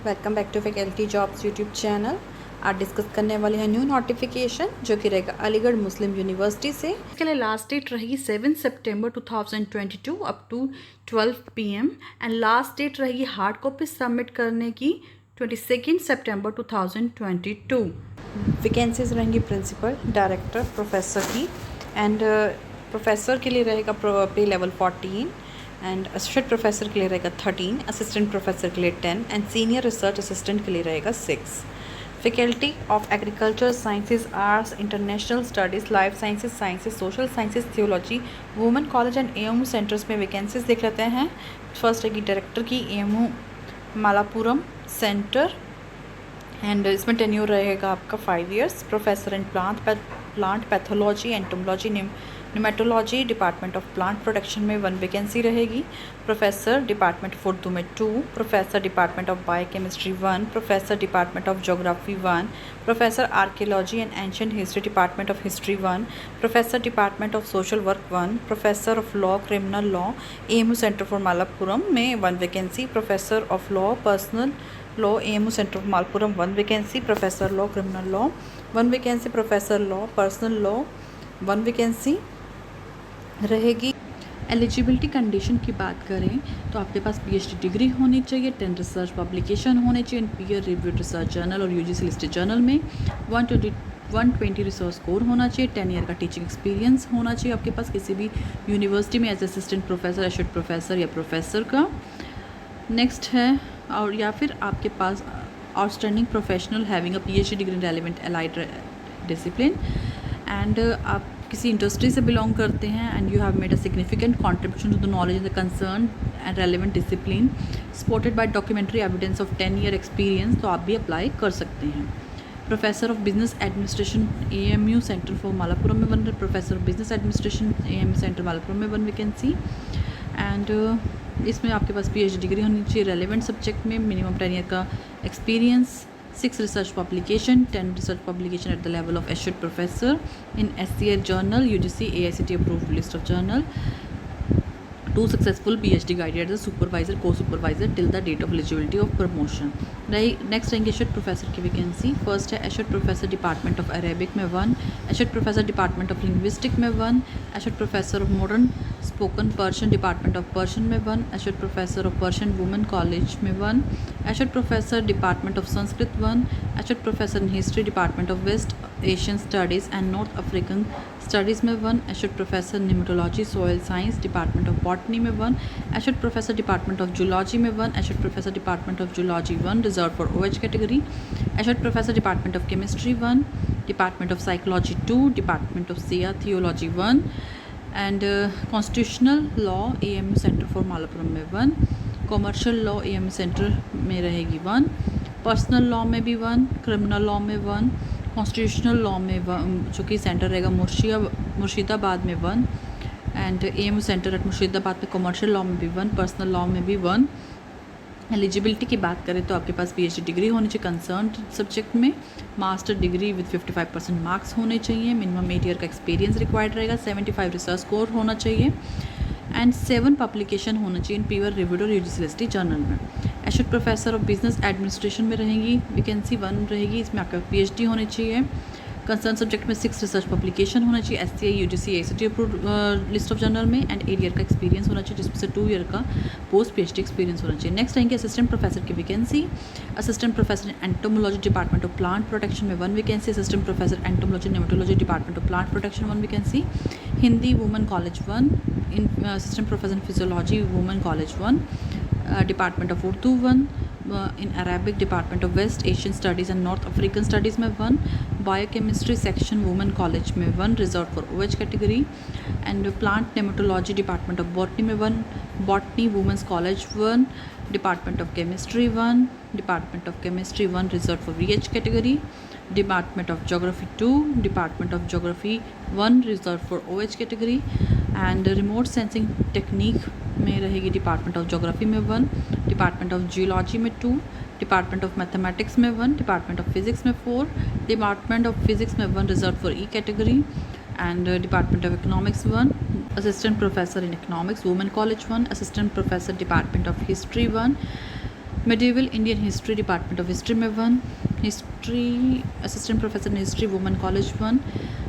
Welcome back to faculty jobs YouTube channel. आज discuss करने वाले हैं न्यू नोटिफिकेशन जो कि रहेगा अलीगढ़ मुस्लिम यूनिवर्सिटी से। इसके लिए लास्ट डेट रहेगी 7 सितंबर 2022 up to 12 PM and last date रहेगी हार्ड कॉपी सबमिट करने की 22 सितंबर 2022। वैकेंसीज रहेंगी प्रिंसिपल, डायरेक्टर, प्रोफेसर की एंड प्रोफेसर के लिए रहेगा पे लेवल 14 एंड एसोसिएट प्रोफेसर के लिए रहेगा 13, असिस्टेंट प्रोफेसर के लिए 10 एंड सीनियर रिसर्च असिस्टेंट के लिए रहेगा 6। Faculty of agriculture sciences, arts, international studies, life sciences, social sciences, theology, women college and AMU centres में वैकेंसीज देख लेते हैं। फर्स्ट रहेगी डायरेक्टर की, एएमयू मालापुरम सेंटर एंड इसमें टेन्योर रहेगा आपका 5 years। Professor in plant pathology, entomology, nematology, department of plant protection में 1 वैकेंसी रहेगी। प्रोफेसर डिपार्टमेंट ऑफ उर्दू में 2, professor department of biochemistry 1, professor department of geography 1, professor archaeology and ancient history department of history 1, professor department of social work 1, professor of law criminal law AMU centre for Malappuram में 1 vacancy. Professor of law personal law AMU centre of Malappuram 1 vacancy. Professor law criminal law 1 vacancy. Professor law personal law 1 vacancy रहेगी। Eligibility condition की बात करें तो आपके पास PhD degree होनी चाहिए, 10 research publication होने चाहिए इन पीयर रिव्यूड रिसर्च जर्नल और यूजीसी लिस्टेड जर्नल में, 120 रिसर्च स्कोर होना चाहिए, 10 ईयर का टीचिंग एक्सपीरियंस होना चाहिए आपके पास किसी भी यूनिवर्सिटी में as assistant professor, associate professor या प्रोफेसर का। नेक्स्ट है और या फिर आपके पास outstanding professional having a PhD degree in relevant allied discipline and आप किसी इंडस्ट्री से बिलोंग करते हैं and you have made a significant contribution to the knowledge in the concern and relevant discipline supported by documentary evidence of 10 year experience, तो आप भी apply कर सकते हैं। Professor of business administration AMU centre for Malappuram में 1, professor of business administration AMU centre Malappuram में 1 vacancy and इसमें आपके पास पीएचडी डिग्री होनी चाहिए रेलेवेंट सब्जेक्ट में, मिनिमम 10 ईयर का experience, 6 research publication, 10 research publication at the level of associate professor in SCA journal, UGC AICTE approved list of journal, 2 successful PhD guided as a supervisor, co-supervisor till the date of eligibility of promotion। Next रहेंगे associate professor की vacancy. First है associate professor department of Arabic में 1, associate professor department of linguistic में 1, associate professor of modern spoken Persian department of Persian में 1, associate professor of Persian women college में 1, associate professor department of Sanskrit 1, associate professor in history department of West Asian studies and North African studies में 1, associate professor pneumatology soil science department of botany में 1, associate professor department of zoology में 1, associate professor department of zoology 1 reserve for OH category, associate professor department of chemistry 1, department of psychology 2, department of Siya theology 1 and constitutional law AMU centre for Malappuram में 1, commercial law AMU centre में रहेगी 1, personal law में भी 1, criminal law में 1, constitutional law में 1 जो कि centre रहेगा मुर्शिदाबाद में 1 and AMU centre at Murshidabad में, कॉमर्शियल लॉ में भी 1, पर्सनल लॉ में भी 1। एलिजिबिलिटी की बात करें तो आपके पास पीएचडी डिग्री होनी चाहिए कंसर्न सब्जेक्ट में, मास्टर डिग्री विद 55% मार्क्स होने चाहिए, मिनिमम 8 ईयर का एक्सपीरियंस रिक्वायर्ड रहेगा, 75 रिसर्च स्कोर होना चाहिए एंड 7 पब्लिकेशन होना चाहिए इन पीवर रिव्यूड और यूजीसी लिस्टेड जर्नल में। Associate professor of business administration में रहेंगी वैकेंसी 1 रहेगी, इसमें आपका पीएचडी होनी चाहिए, कंसर्न सब्जेक्ट में 6 रिसर्च पब्लिकेशन होना चाहिए, SCA UGC AICTE approved list of journal में एंड 8 ईयर का एक्सपीरियंस होना चाहिए जिसमें से 2 ईयर का पोस्ट पीएचडी एक्सपीरियंस होना चाहिए। नेक्स्ट रहेंगे असिस्टेंट प्रोफेसर की vacancy. Assistant professor entomology department of plant protection में 1 vacancy, assistant professor entomology nematology department of plant protection 1 vacancy, Hindi women college 1, in assistant professor in physiology women college 1, department of Urdu 1, in Arabic Department of West Asian Studies and North African Studies में 1, Biochemistry Section Women College में 1 reserved for OH category and Plant Nematology Department of Botany में 1, Botany Women's College 1, Department of Chemistry 1, Department of Chemistry 1 reserved for VH category, Department of Geography 2, Department of Geography 1 reserved for OH category and Remote Sensing Technique में रहेगी department of geography में 1, department of geology में 2, department of mathematics में 1, department of physics में 4, department of physics में 1 reserve for E category and department of economics 1, assistant professor in economics women college 1, assistant professor department of history 1, medieval Indian history department of history में 1, history assistant professor in history women college 1,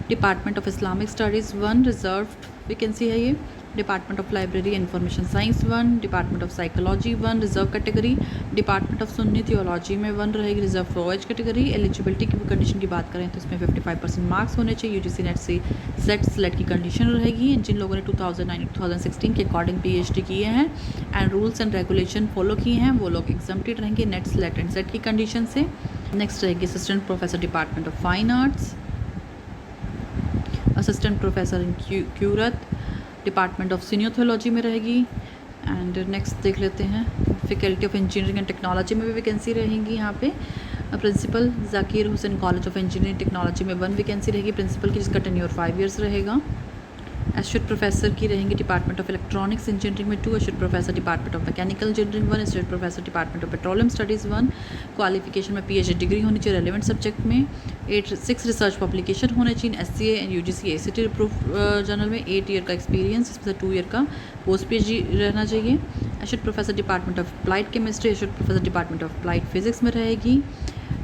department of Islamic studies 1 reserved vacancy है ये, department of library information science 1, department of psychology 1 reserve category, department of Sunni theology में 1 रहेगी reserve for age category. Eligibility की condition की बात करें तो इसमें 55% मार्क्स होने चाहिए, यूजीसी नेट से सेट सेलेक्ट की कंडीशन रहेगी। जिन लोगों ने 2009-2016 के अकॉर्डिंग पीएचडी किए हैं and rules and regulation follow किए हैं वो लोग एग्जम्प्टेड रहेंगे नेट सेलेक्ट एंड सेट की कंडीशन से। नेक्स्ट रहेगी assistant professor department of fine arts, assistant professor in क्यूरत डिपार्टमेंट ऑफ सीनियोथोलॉजी में रहेगी। एंड नेक्स्ट देख लेते हैं faculty of engineering and technology में भी वैकेंसी रहेंगी। यहाँ पे principal Zakir Husain college of engineering technology में 1 वैकेंसी रहेगी प्रिंसिपल की, जिसका टेन्योर 5 ईयर्स रहेगा। एसोसिएट प्रोफेसर की रहेंगी डिपार्टमेंट ऑफ इलेक्ट्रॉनिक्स इंजीनियरिंग में 2, associate professor department of mechanical engineering 1, associate professor department of petroleum studies 1। Qualification में पीएचडी डिग्री होनी चाहिए रेलेवेंट सब्जेक्ट में, 6 रिसर्च पब्लिकेशन होने चाहिए SCA and UGC ACT approve journal में, 8 ईयर का एक्सपीरियंस, इसमें 2 ईयर का पोस्ट पीएचडी रहना चाहिए। Associate professor department of applied chemistry, associate professor department of applied physics में रहेगी।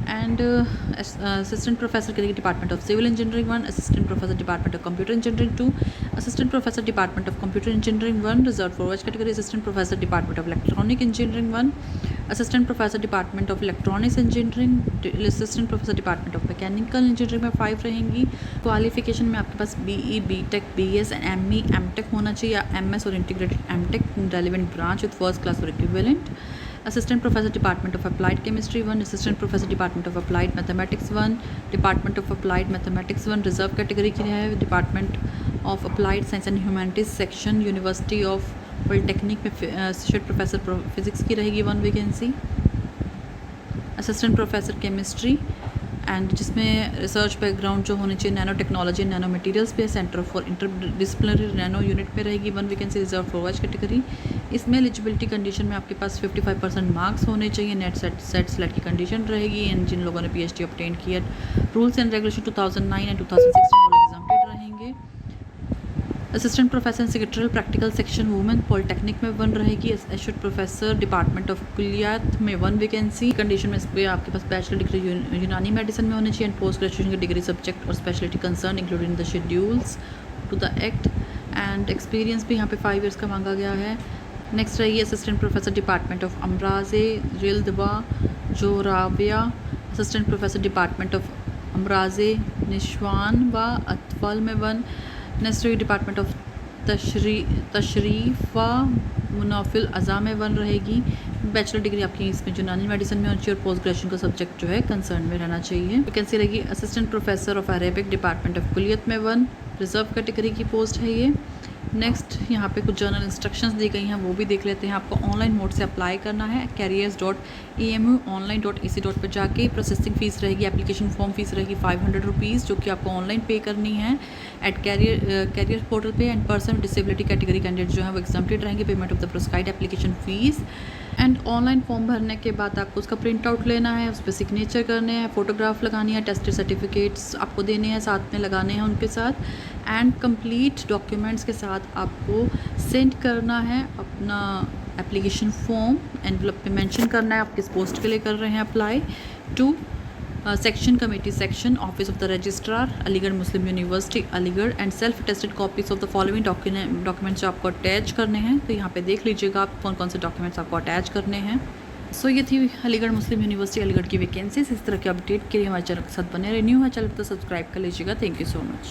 एंड असिस्टेंट प्रोफेसर करेगी department of civil engineering 1, assistant professor department of computer engineering 2, assistant professor department of computer engineering 1 reserve for age category, assistant professor department of electronic engineering 1, assistant professor department of electronics engineering, assistant professor department of mechanical engineering में 5 रहेंगी। Qualification में आपके पास BE, BTech, BS and ME, MTech होना चाहिए या MS और integrated MTech relevant branch with first class और equivalent. Assistant professor department of applied chemistry 1, assistant professor department of applied mathematics 1, department of applied mathematics 1 reserve category की है, department of applied science and humanities section university of polytechnic में assistant professor physics की रहेगी 1 vacancy. Assistant professor chemistry and जिसमें research background जो होनी चाहिए nano technology and nano materials पे, centre for interdisciplinary nano unit में रहेगी 1 vacancy reserve for age category. इसमें एलिजिबिलिटी कंडीशन में आपके पास 55% मार्क्स होने चाहिए, नेट सेट सेलेक्ट की कंडीशन रहेगी। एंड जिन लोगों ने पीएचडी ऑब्टेन किया रूल्स एंड रेगुलेशन 2009 एंड 2016 वो एग्जाम्प्टेड रहेंगे। Assistant professor in secretarial practical section women polytechnic में 1 रहेगी, एसोसिएट प्रोफेसर डिपार्टमेंट ऑफ कुलियात में 1 वैकेंसी। कंडीशन में इस पर आपके पास बैचलर डिग्री यूनानी मेडिसिन में होनी चाहिए एंड पोस्ट ग्रेजुएशन की डिग्री सब्जेक्ट और speciality concern including the schedules to the act. And experience भी यहाँ पे 5 ईयर्स का मांगा गया है। नेक्स्ट रही असिस्टेंट प्रोफेसर डिपार्टमेंट ऑफ अमराजे जिल्दवा जोराबिया, असिस्टेंट प्रोफेसर डिपार्टमेंट ऑफ अमराजे निशवान व अतफल में 1। नेक्स्ट रही डिपार्टमेंट ऑफ तशरीफ़ व मुनाफिल अज़ा में 1 रहेगी। बैचलर डिग्री आपकी इसमें यूनानी मेडिसिन में होनी चाहिए और पोस्ट ग्रेजुएशन का सब्जेक्ट जो है कंसर्न में रहना चाहिए। वैकेंसी रहेगी assistant professor of Arabic department of कुलियत में 1 रिजर्व कैटेगरी की पोस्ट है ये। नेक्स्ट यहाँ पे कुछ जर्नल इंस्ट्रक्शंस दी गई हैं वो भी देख लेते हैं। आपको ऑनलाइन मोड से अप्लाई करना है careers.amuonline.ac. पर जाके प्रोसेसिंग फ़ीस रहेगी, एप्लीकेशन फॉर्म फीस रहेगी 500 रुपीज़ जो कि आपको ऑनलाइन पे करनी है एट कैरियर पोर्टल पे। And person with disability category candidate जो है वो एग्जम्प्टेड रहेंगे payment of the proscribed application fees. And online form भरने के बाद आपको उसका प्रिंट आउट लेना है, उस पर सिग्नेचर करने हैं, फ़ोटोग्राफ लगानी है, टेस्ट सर्टिफिकेट्स आपको देने हैं साथ में लगाने हैं उनके साथ। एंड कंप्लीट डॉक्यूमेंट्स के साथ आपको सेंड करना है अपना एप्लीकेशन फॉर्म, एनवलप पे मेंशन करना है आप किस पोस्ट के लिए कर रहे हैं apply, to section committee section office of the registrar Aligarh Muslim university Aligarh. And self attested copies of the following documents जो आपको अटैच करने हैं। तो यहाँ पे देख लीजिएगा आप कौन कौन से डॉक्यूमेंट्स आपको अटैच करने हैं। सो ये थी अलीगढ़ मुस्लिम यूनिवर्सिटी अलीगढ़ की वैकेंसीज। इस तरह के अपडेट के लिए हमारे चैनल के साथ बने रहे। न्यू है चैनल तो सब्सक्राइब कर लीजिएगा। Thank you so much.